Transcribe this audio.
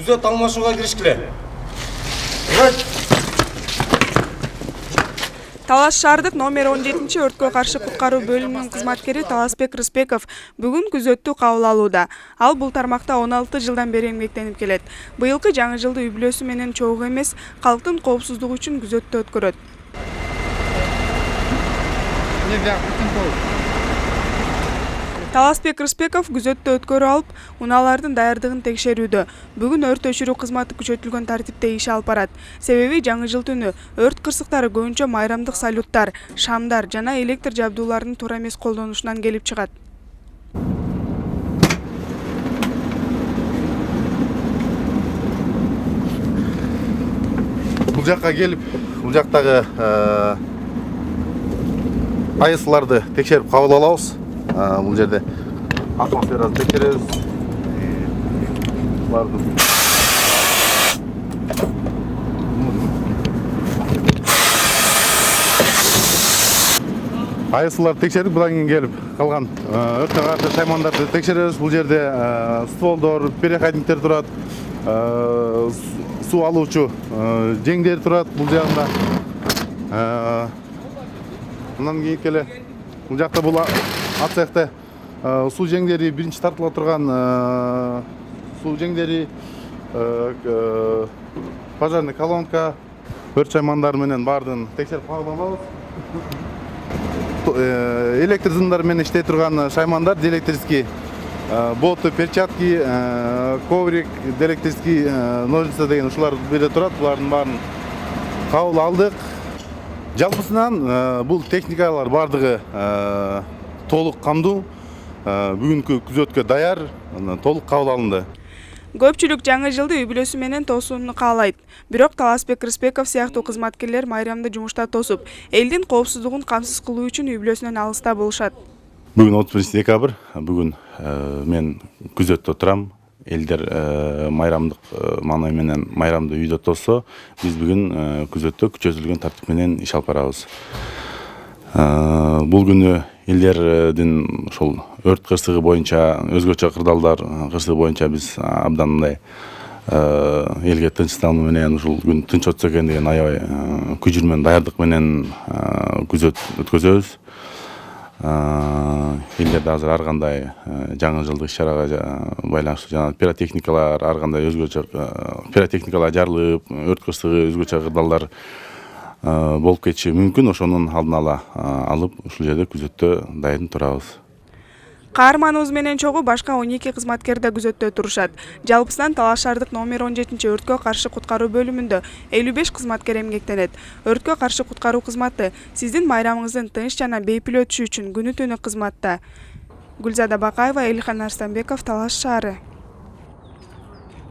күзөт алмашууга киришкиле. Талас шаардык номер 17 өрткө каршы куткаруу бөлүмүнүн кызматкери Таласбек Рыспеков бүгүн күзөттү кабыл алууда. Ал бул тармакта 16 жылдан бери эмгектенип келет. Быйылкы жаңы жылды үй бүлөсү менен чогуу эмес, калктын коопсуздугу үчүн күзөттү өткөрөт. Таласбек Рыспеков күзөттү өткөрүп алып, унаалардын даярдыгын текшерүүдө. Бүгүн өрт өчүрүү кызматы күчөтүлгөн тартипте иш алып барат. Себеби жаңы жыл түнү өрт кырсыктары көбүнчө майрамдык салюттар, шамдар жана электр жабдууларынын туура эмес колдонушунан келип чыгат. Бул жакка келип, бул жактагы айысыларды текшерип кабыл алабыз. Бул жерде атмосфераны текшеребиз. Айысыларды текшерип, будан кийин келип калган өрткө каршы шаймандарды текшеребиз. Бул жерде стволдор, переходниктер турат, суу алуучу жеңдер турат бул жагында. Мындан кийин келе бул жакта бул ацехте суу жеңдери, биринчи тартыла турган суу жеңдери, пожарный колонка, өрт шаймандары менен баардыгын текшерип кабыл алабыз. Электр зымдар менен иштей турган шаймандар, диэлектрический боты, перчатки, коврик, диэлектрический ножницы деген ушулар бирде турат. Булардын баарын кабыл алдык. Жалпысынан бул техникалар баардыгы толук камдуу, бүгүнкү күзөткө даяр, толук кабыл алынды. Көпчүлүк жаңы жылды үй бүлөсү менен тосууну каалайт. Бирок Таласбек Рыспеков сыяктуу кызматкерлер майрамды жумушта тосуп, элдин коопсуздугун камсыз кылуу үчүн үй бүлөсүнөн алыста болушат. Бүгүн 31 декабрь, бүгүн мен күзөттө турам. Элдер майрамдык маанай менен майрамды үйдө тоссо, биз бүгүн күзөттө күчөтүлгөн тартип менен иш алып барабыз. Бул күнү элдердин ошол өрт кырсыгы боюнча, өзгөчө кырдаалдар кырсыгы боюнча биз абдан мындай элге тынчтануу менен ушул күн тынч өтсө экен деген аябай күжүр менен даярдык менен күзөт өткөзөбүз. Элдерде азыр ар кандай жаңы жылдык иш-чарага байланыштуу жана пиротехникалар, ар кандай өзгөчө пиротехникалар жарылып, өрт кырсыгы, өзгөчө кырдаалдар болуп кетиши мүмкүн. Ошонун алдын ала алып, ушул жерде күзөттө дайын турабыз. Каарманыбыз менен чогуу башка 12 кызматкер да күзөттө турушат. Жалпысынан Талас шаардык номер 17 өрткө каршы куткаруу бөлүмүндө 55 кызматкер эмгектенет. Өрткө каршы куткаруу кызматы сиздин майрамыңыздын тынч жана бейпил өтүшү үчүн күнү түнү кызматта. Гүлзада Бакаева, Элихан Арстанбеков, Талас шаары.